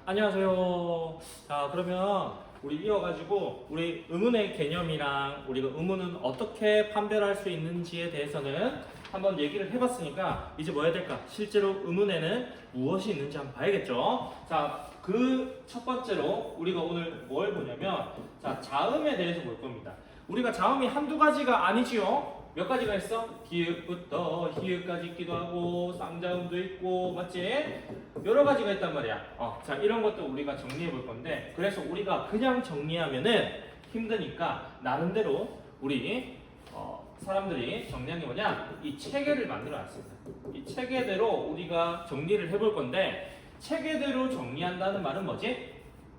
안녕하세요. 자, 그러면 우리 이어가지고 우리 의문의 개념이랑 우리가 의문은 어떻게 판별할 수 있는지에 대해서는 한번 얘기를 해봤으니까 이제 뭐 해야 될까? 실제로 의문에는 무엇이 있는지 한번 봐야겠죠. 자, 그 첫 번째로 우리가 오늘 뭘 보냐면 자, 자음에 대해서 볼 겁니다. 우리가 자음이 한두 가지가 아니지요. 몇 가지가 있어? 기읍부터 히읗까지 있기도 하고 쌍자음도 있고 맞지? 여러 가지가 있단 말이야. 자, 이런 것도 우리가 정리해 볼 건데 그래서 우리가 그냥 정리하면은 힘드니까 나름대로 우리 사람들이 정리한 게 뭐냐? 이 체계를 만들어 놨습니다. 이 체계대로 우리가 정리를 해볼 건데 체계대로 정리한다는 말은 뭐지?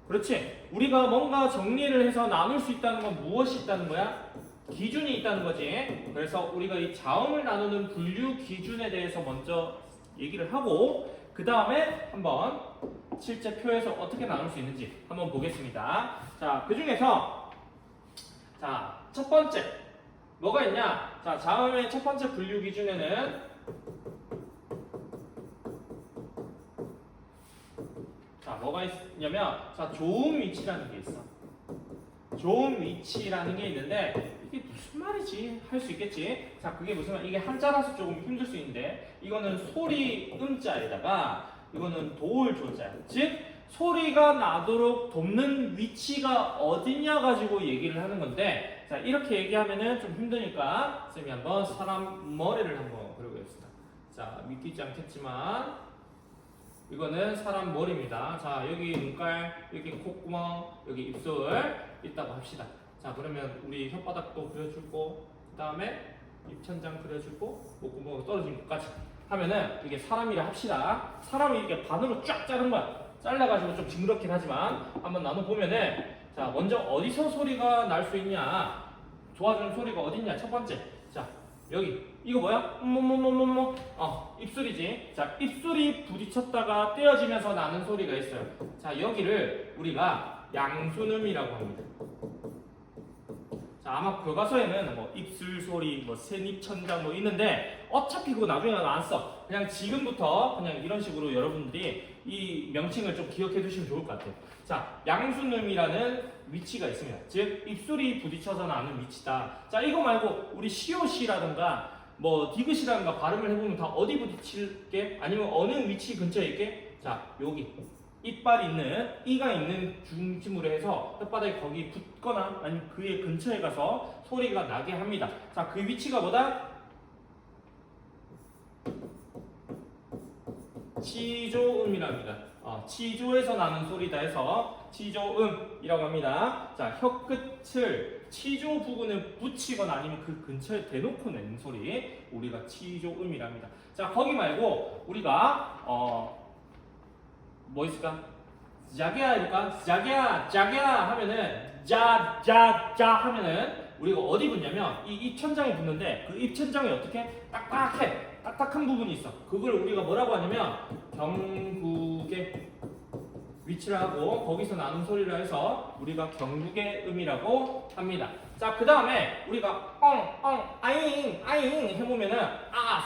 그렇지. 우리가 뭔가 정리를 해서 나눌 수 있다는 건 무엇이 있다는 거야? 기준이 있다는 거지. 그래서 우리가 이 자음을 나누는 분류 기준에 대해서 먼저 얘기를 하고 그 다음에 한번 실제 표에서 어떻게 나눌 수 있는지 한번 보겠습니다. 자, 그 중에서 자, 첫 번째 뭐가 있냐? 자, 자음의 첫 번째 분류 기준에는 자, 뭐가 있냐면 자, 조음 위치라는 게 있어. 조음 위치라는 게 있는데 이게 무슨 말이지? 할 수 있겠지? 자, 그게 무슨 말? 이게 한자라서 조금 힘들 수 있는데 이거는 소리 음자에다가 이거는 도울 조자야. 즉 소리가 나도록 돕는 위치가 어디냐 가지고 얘기를 하는 건데 자, 이렇게 얘기하면은 좀 힘드니까 쌤이 한번 사람 머리를 한번 그려보겠습니다. 자, 믿기지 않겠지만 이거는 사람 머리입니다. 자, 여기 눈깔, 여기 콧구멍, 여기 입술 있다고 합시다. 자, 그러면 우리 혓바닥도 그려주고 그 다음에 입천장 그려주고 목구멍 떨어진 것까지 하면은 이게 사람이라 합시다. 사람이 이렇게 반으로 쫙 자른 거야. 잘라가지고 좀 징그럽긴 하지만 한번 나눠보면은 자, 먼저 어디서 소리가 날 수 있냐? 도와주는 소리가 어딨냐? 첫 번째. 자, 여기 이거 뭐야? 입술이지. 자, 입술이 부딪혔다가 떼어지면서 나는 소리가 있어요. 자, 여기를 우리가 양순음이라고 합니다. 자, 아마 교과서에는 뭐 입술 소리, 뭐 새입천장 뭐 있는데 어차피 그거 나중에 안 써. 그냥 지금부터 그냥 이런 식으로 여러분들이 이 명칭을 좀 기억해 두시면 좋을 것 같아요. 자, 양순음이라는 위치가 있습니다. 즉 입술이 부딪혀서 나는 위치다. 자, 이거 말고 우리 시옷이라든가 뭐 디귿이라든가 발음을 해보면 다 어디 부딪힐게? 아니면 어느 위치 근처에 있게? 자, 여기 이빨 있는 이가 있는 중심으로 해서 혓바닥이 거기 붙거나 아니면 그의 근처에 가서 소리가 나게 합니다. 자, 그 위치가 뭐다? 치조음이랍니다. 치조에서 나는 소리다 해서 치조음이라고 합니다. 자, 혀끝을 치조 부분에 붙이거나 아니면 그 근처에 대놓고 내는 소리 우리가 치조음이랍니다. 자, 거기 말고 우리가 뭐 있을까? 자기야 해볼까? 자기야 하면은 자 하면은 우리가 어디 붙냐면 이 입천장에 붙는데 그 입천장이 어떻게? 딱딱해. 딱딱한 부분이 있어. 그걸 우리가 뭐라고 하냐면 경국의 위치를 하고 거기서 나는 소리를 해서 우리가 경국의 음이라고 합니다. 자, 그 다음에 우리가 아잉 해보면은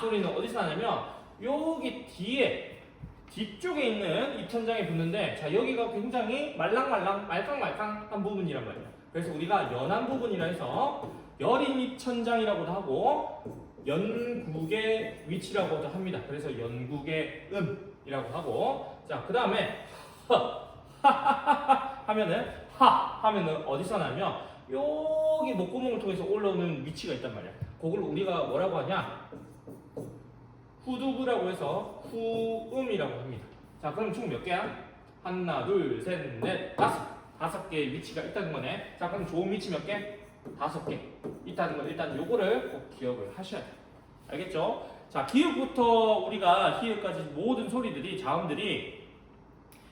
소리는 어디서 나냐면 여기 뒤쪽에 있는 입천장에 붙는데 자, 여기가 굉장히 말캉말캉한 부분이란 말이야. 그래서 우리가 연한 부분이라 해서 여린 입천장이라고도 하고 연국의 위치라고도 합니다. 그래서 연국의 음이라고 하고 자, 그 다음에 하면은 어디서 나면 여기 목구멍을 통해서 올라오는 위치가 있단 말이야. 그걸 우리가 뭐라고 하냐? 후두부라고 해서 후음이라고 합니다. 자, 그럼 총 몇 개야? 하나, 둘, 셋, 넷, 다섯 개의 위치가 있다는 거네. 자, 그럼 좋은 위치 몇 개? 5개 있다는 거 일단 요거를 꼭 기억을 하셔야 돼요. 알겠죠? 자, 기읍부터 우리가 히읗까지 모든 소리들이 자음들이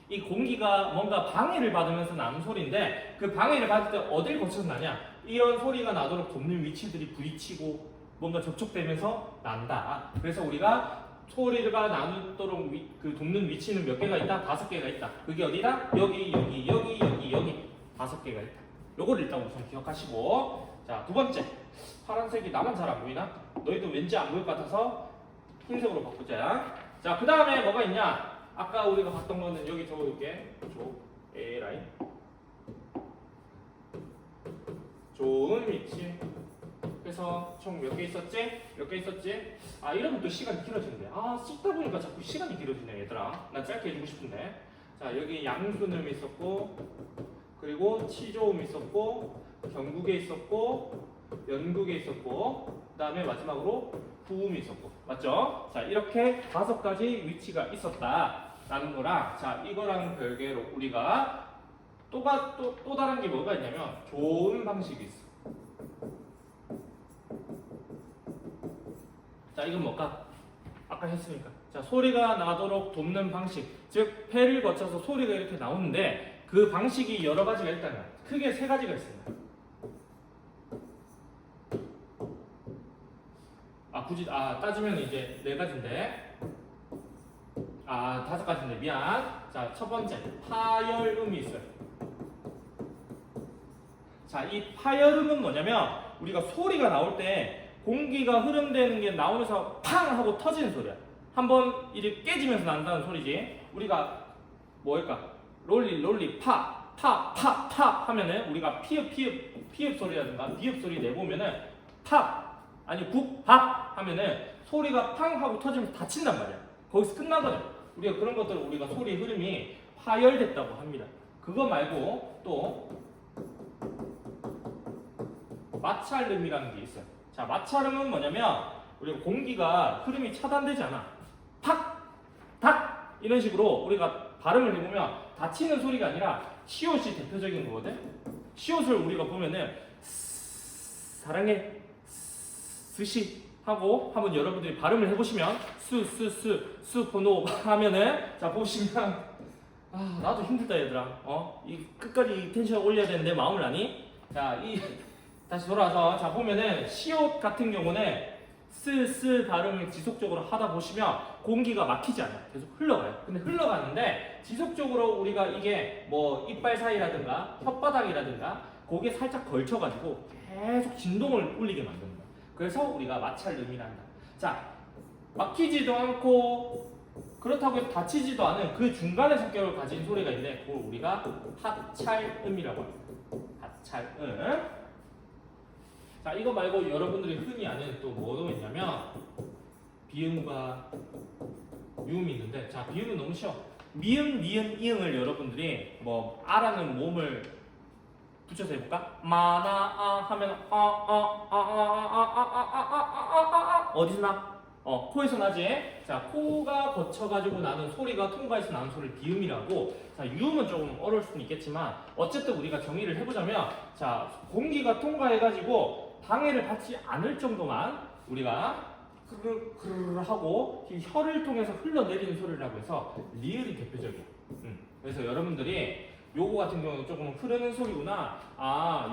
이 공기가 뭔가 방해를 받으면서 나는 소리인데 그 방해를 받을 때 어딜 거쳐서 나냐? 이런 소리가 나도록 돕는 위치들이 부딪히고 뭔가 접촉되면서 난다. 그래서 우리가 소리가 나누도록 돕는 위치는 몇 개가 있다? 5개가 있다. 그게 어디다? 여기 5개가 있다. 요거를 일단 우선 기억하시고 자, 두 번째 파란색이 나만 잘 안 보이나? 너희도 왠지 안 보일 것 같아서 흰색으로 바꾸자. 자, 그 다음에 뭐가 있냐? 아까 우리가 봤던 거는 여기 적어둘게. A 라인. 좋은 위치. 그래서 총 몇 개 있었지? 몇 개 있었지? 아 이러면 또 시간이 길어지는데. 아 씹다 보니까 자꾸 시간이 길어지네 얘들아. 난 짧게 해주고 싶은데. 자 여기 양순음이 있었고, 그리고 치조음이 있었고, 경국에 있었고, 연국에 있었고, 그 다음에 마지막으로 부음이 있었고, 맞죠? 자 이렇게 5가지 위치가 있었다라는 거랑, 자 이거랑 별개로 우리가 또 다른 게 뭐가 있냐면 좋은 방식이 있어. 자 이건 뭘까? 아까 했으니까. 자 소리가 나도록 돕는 방식, 즉 폐를 거쳐서 소리가 이렇게 나오는데 그 방식이 여러 가지가 일단 크게 3가지가 있습니다. 굳이 따지면 이제 4가지인데 5가지인데 미안. 자 첫 번째 파열음이 있어요. 자 이 파열음은 뭐냐면 우리가 소리가 나올 때 공기가 흐름되는 게 나오면서 팡 하고 터지는 소리야. 한번 이렇게 깨지면서 난다는 소리지. 우리가 뭐일까? 롤리 파 하면은 우리가 피읍 소리라든가 비읍 소리 내보면은 파 아니 국 하면은 소리가 팡 하고 터지면서 닫힌단 말이야. 거기서 끝나거든. 우리가 그런 것들을 우리가 소리 흐름이 파열됐다고 합니다. 그거 말고 또 마찰음이라는 게 있어요. 자 마찰음은 뭐냐면 우리가 공기가 흐름이 차단되지 않아. 탁 이런 식으로 우리가 발음을 해보면 닫히는 소리가 아니라 시옷이 대표적인 거거든. 시옷을 우리가 보면은 사랑해 스시 하고 한번 여러분들이 발음을 해보시면 수포노 하면은 자 보시면 나도 힘들다 얘들아. 이 끝까지 텐션 올려야 되는데 마음을 아니? 자 다시 돌아와서 자 보면은 시옷 같은 경우는 쓰 발음을 지속적으로 하다 보시면 공기가 막히지 않아요. 계속 흘러가요. 근데 흘러가는데 지속적으로 우리가 이게 뭐 이빨 사이라든가 혓바닥이라든가 거기에 살짝 걸쳐가지고 계속 진동을 울리게 만드는 거예요. 그래서 우리가 마찰음이라 한다. 자 막히지도 않고 그렇다고 해서 닫히지도 않은 그 중간의 성격을 가진 소리가 있는데 그걸 우리가 하찰음이라고 합니다. 하찰음. 자 이거 말고 여러분들이 흔히 아는 또 뭐도 있냐면 비음과 유음이 있는데, 자 비음은 너무 쉬워. 미음, 니은, 이응을 여러분들이 뭐 아라는 몸을 붙여서 해볼까? 마나 하면 어디서 나? 코에서 나지? 자 코가 거쳐가지고 나는 소리가 통과해서 나는 소리를 비음이라고. 자 유음은 조금 어려울 수는 있겠지만 어쨌든 우리가 정의를 해보자면 자 공기가 통과해가지고 방해를 받지 않을 정도만 우리가 크르르 하고 혀를 통해서 흘러내리는 소리라고 해서 리을이 대표적이야. 그래서 여러분들이 요거 같은 경우는 조금 흐르는 소리구나,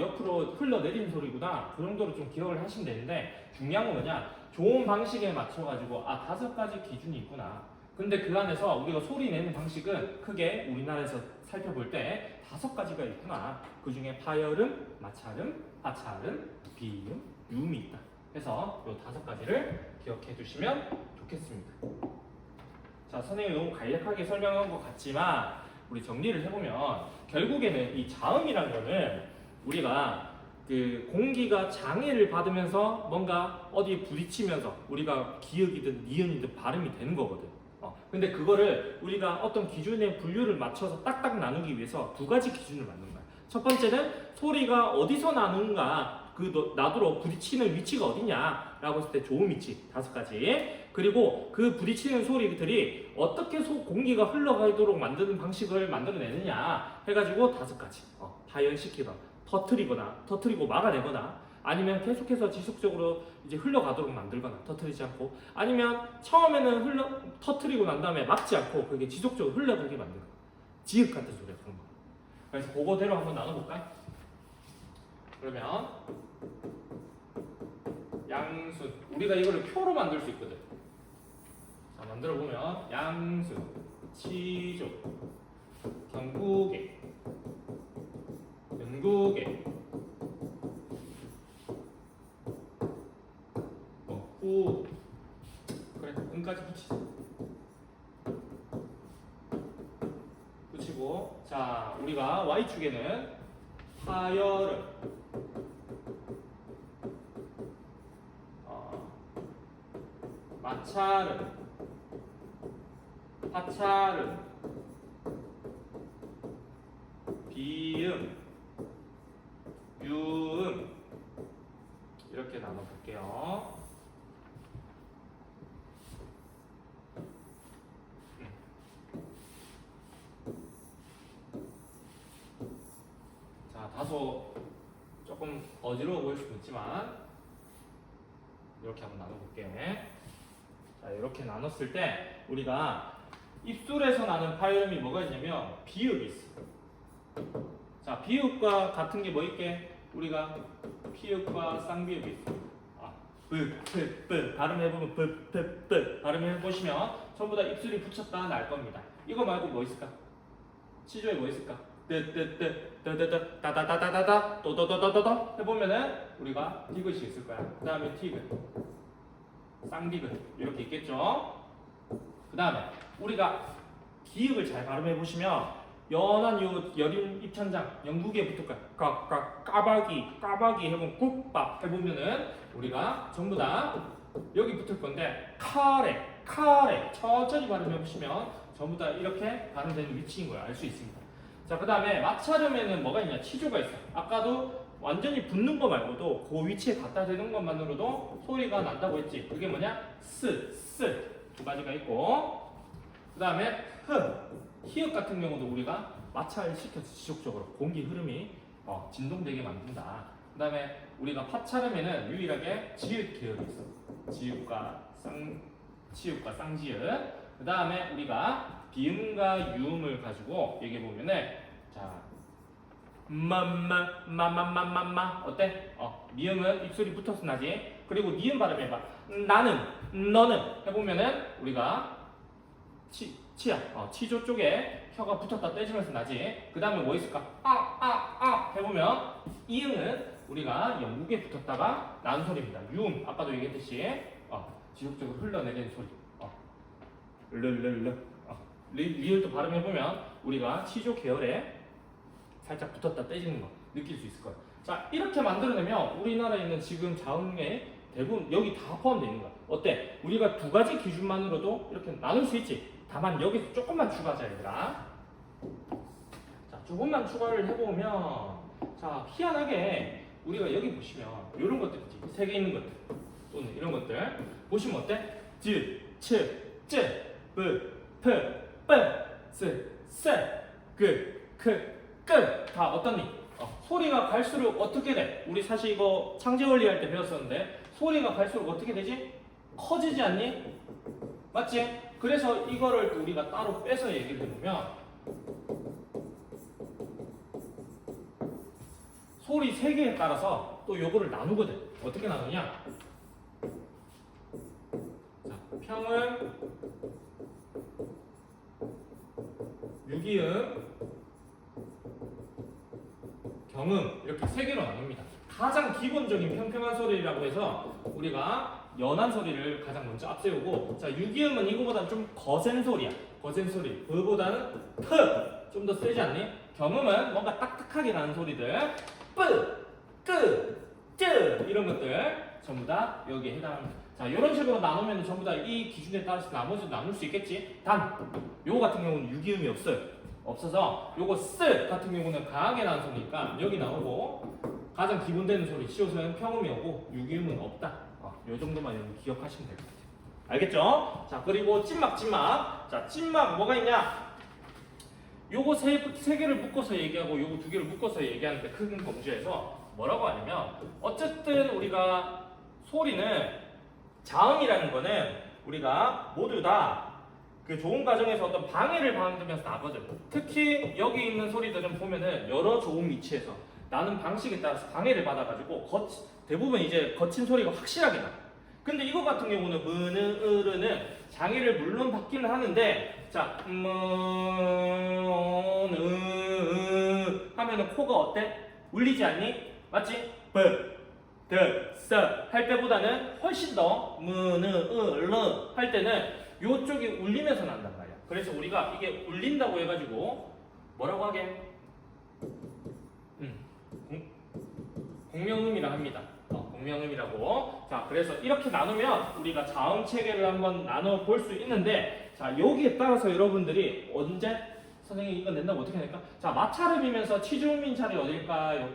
옆으로 흘러내리는 소리구나, 그 정도로 좀 기억을 하시면 되는데, 중요한 건 뭐냐, 좋은 방식에 맞춰가지고 5가지 기준이 있구나. 근데 그 안에서 우리가 소리 내는 방식은 크게 우리나라에서 살펴볼 때 5가지가 있구나. 그 중에 파열음, 마찰음, 하찰음, 비음, 유음이 있다. 그래서 이 5가지를 기억해 주시면 좋겠습니다. 자, 선생님이 너무 간략하게 설명한 것 같지만 우리 정리를 해보면 결국에는 이 자음이라는 거는 우리가 그 공기가 장애를 받으면서 뭔가 어디에 부딪히면서 우리가 기역이든 니은이든 발음이 되는 거거든. 근데 그거를 우리가 어떤 기준의 분류를 맞춰서 딱딱 나누기 위해서 2가지 기준을 만든 거야. 첫 번째는 소리가 어디서 나는가, 나도록 부딪히는 위치가 어디냐라고 했을 때 좋은 위치 5가지. 그리고 그 부딪히는 소리들이 어떻게 공기가 흘러가도록 만드는 방식을 만들어내느냐 해가지고 5가지. 파열시키거나 터트리고 막아내거나, 아니면 계속해서 지속적으로 이제 흘러가도록 만들거나 터트리지 않고, 아니면 처음에는 터트리고 난 다음에 막지 않고 그게 지속적으로 흘러가게 만들고, 지읒 같은 소리가 그런 거. 그래서 그거대로 한번 나눠볼까? 그러면 양순, 우리가 이거를 표로 만들 수 있거든. 자, 만들어 보면 양순, 치조, 경국에, 연국에, 후, 그래, 은까지 붙이자. 그리고 자 우리가 Y축에는 파열음, 마찰음, 하찰음, 비음, 유음 이렇게 나눠볼게요. 자, 다소 조금 어지러워 보일 수도 있지만 이렇게 한번 나눠볼게. 자, 이렇게 나눴을 때 우리가 입술에서 나는 파열음이 뭐가 있냐면 비읍이 있어. 자, 비읍과 같은 게 뭐 있게? 우리가 피읍과 쌍비읍이 있어. 발음해보면 발음해보시면 전부 다 입술이 붙였다 날 겁니다. 이거 말고 뭐 있을까? 치조에 뭐 있을까? 따다다다다다 또도도도도도 해보면은 우리가 디귿이 있을 거야. 그 다음에 티귿, 쌍디귿 이렇게 있겠죠. 그 다음에 우리가 기읍을 잘 발음해보시면 연한 요 여린 입천장 영국에 붙을 거야. 까바기 해보면 국밥 해보면은 우리가 전부 다 여기 붙을 건데 카레 천천히 발음해보시면 전부 다 이렇게 발음되는 위치인 걸 알 수 있습니다. 자, 그 다음에 마찰음에는 뭐가 있냐? 치조가 있어. 아까도 완전히 붙는 거 말고도 그 위치에 갖다 대는 것만으로도 소리가 난다고 했지. 그게 뭐냐? 두 가지가 있고, 그 다음에 히읗 같은 경우도 우리가 마찰시켜서 지속적으로 공기 흐름이 진동되게 만든다. 그 다음에 우리가 파찰음에는 유일하게 지읒 계열이 있어. 지읒과 쌍지읒. 그 다음에 우리가 비음과 유음을 가지고 얘기해 보면은 자 마마마마마마마 어때? 미음은 입술이 붙어서 나지. 그리고 니은 발음해봐. 나는, 너는 해보면은 우리가 치야. 치조 쪽에 혀가 붙었다 떼지면서 나지. 그 다음에 뭐 있을까? 해보면 이응은 우리가 영국에 붙었다가 나는 소리입니다. 유음 아까도 얘기했듯이 지속적으로 흘러내리는 소리. 리을도 발음해보면 우리가 치조 계열에 살짝 붙었다 떼지는 거 느낄 수 있을 거예요. 자, 이렇게 만들어내면 우리나라에 있는 지금 자음의 대부분 여기 다 포함되어 있는 거야. 어때? 우리가 두 가지 기준만으로도 이렇게 나눌 수 있지. 다만 여기서 조금만 추가하자 얘들아. 자, 조금만 추가를 해보면 자, 희한하게 우리가 여기 보시면 이런 것들 있지. 세 개 있는 것들 또는 이런 것들 보시면 어때? 즈, 츠, 쯔, 뿌, 프, 빠, 스, 세, 그, 다 어떠니? 소리가 갈수록 어떻게 돼? 우리 사실 이거 창제원리 할 때 배웠었는데 소리가 갈수록 어떻게 되지? 커지지 않니? 맞지? 그래서 이거를 또 우리가 따로 빼서 얘기를 해보면 소리 3개에 따라서 또 요거를 나누거든. 어떻게 나누냐? 자, 평음, 유기음, 경음 이렇게 3개로 나눕니다. 가장 기본적인 평평한 소리라고 해서 우리가 연한 소리를 가장 먼저 앞세우고, 자, 유기음은 이거보다는 좀 거센 소리야. 거센 소리. 그보다는 좀 더 세지 않니? 경음은 뭔가 딱딱하게 나는 소리들. 쯔 이런 것들 전부 다 여기에 해당합니다. 자, 이런 식으로 나누면 전부 다 이 기준에 따라서 나머지도 나눌 수 있겠지. 단, 요거 같은 경우는 유기음이 없어서 요거 쓰 같은 경우는 강하게 나는 소리니까 여기 나오고, 가장 기본되는 소리 시옷은 평음이 오고 유기음은 없다. 요 정도만 여러분 기억하시면 될 것 같아요. 알겠죠? 자, 그리고 찐막. 자, 찐막 뭐가 있냐? 요거 세 개를 묶어서 얘기하고 요거 2개를 묶어서 얘기하는데 큰 범주에서 뭐라고 하냐면, 어쨌든 우리가 소리는 자음이라는 거는 우리가 모두 다 그 좋은 과정에서 어떤 방해를 받으면서 나거든. 특히 여기 있는 소리들은 보면은 여러 좋은 위치에서 나는 방식에 따라서 방해를 받아가지고 대부분 이제 거친 소리가 확실하게 나. 근데 이거 같은 경우는 으는 장애를 물론 받기는 하는데, 자, 하면은 코가 어때? 울리지 않니? 맞지? 할 때보다는 훨씬 더 할 때는 요쪽이 울리면서 난단 말이야. 그래서 우리가 이게 울린다고 해가지고 뭐라고 확인. 공명음이라 합니다. 공명음이라고. 자, 그래서 이렇게 나누면 우리가 자음 체계를 한번 나눠 볼 수 있는데, 자, 여기에 따라서 여러분들이 언제 선생님 이거 낸다고 어떻게 할까? 자, 마찰음이면서 치주음인 자리 어딜까요?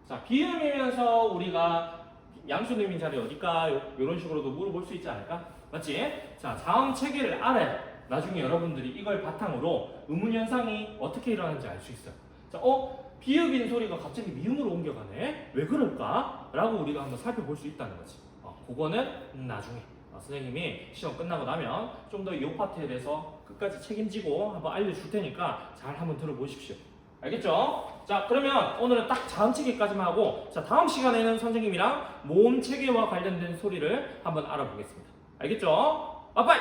자, 비음이면서 우리가 양수음인 자리 어딜까요? 이런 식으로도 물어볼 수 있지 않을까? 맞지? 자, 자음 체계를 알아야 나중에 여러분들이 이걸 바탕으로 의문 현상이 어떻게 일어나는지 알 수 있어요. 자, 비읍인 소리가 갑자기 미음으로 옮겨가네? 왜 그럴까? 라고 우리가 한번 살펴볼 수 있다는 거지. 그거는 나중에 선생님이 시험 끝나고 나면 좀 더 이 파트에 대해서 끝까지 책임지고 한번 알려줄 테니까 잘 한번 들어보십시오. 알겠죠? 자, 그러면 오늘은 딱 자음 체계까지만 하고, 자, 다음 시간에는 선생님이랑 모음 체계와 관련된 소리를 한번 알아보겠습니다. 알겠죠? 빠빠이!